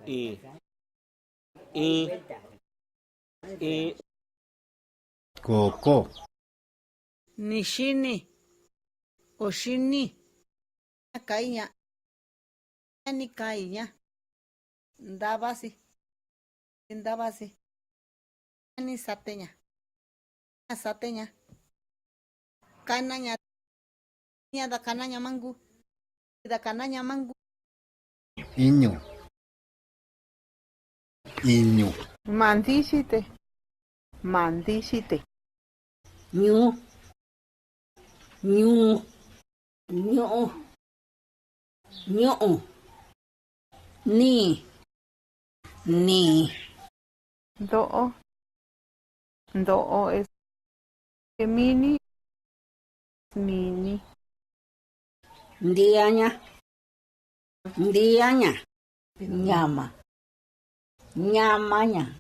I. I. I. Coco. Nishini. Oshini. Kaiña. Ni kaiña. Ndabasi. Ndabasi. Ni sateña. Sateña. Kanaña. Da canaña mangu. Da canaña mangu. Iño. Iño. Mandishite. Mandishite. Ñu. Ñu. Ño'o. Ño'o. Ni. Ni. Do'o. Do'o es mini. Mini. Ndiaña. Ndiaña. Ñama. Ñamaña.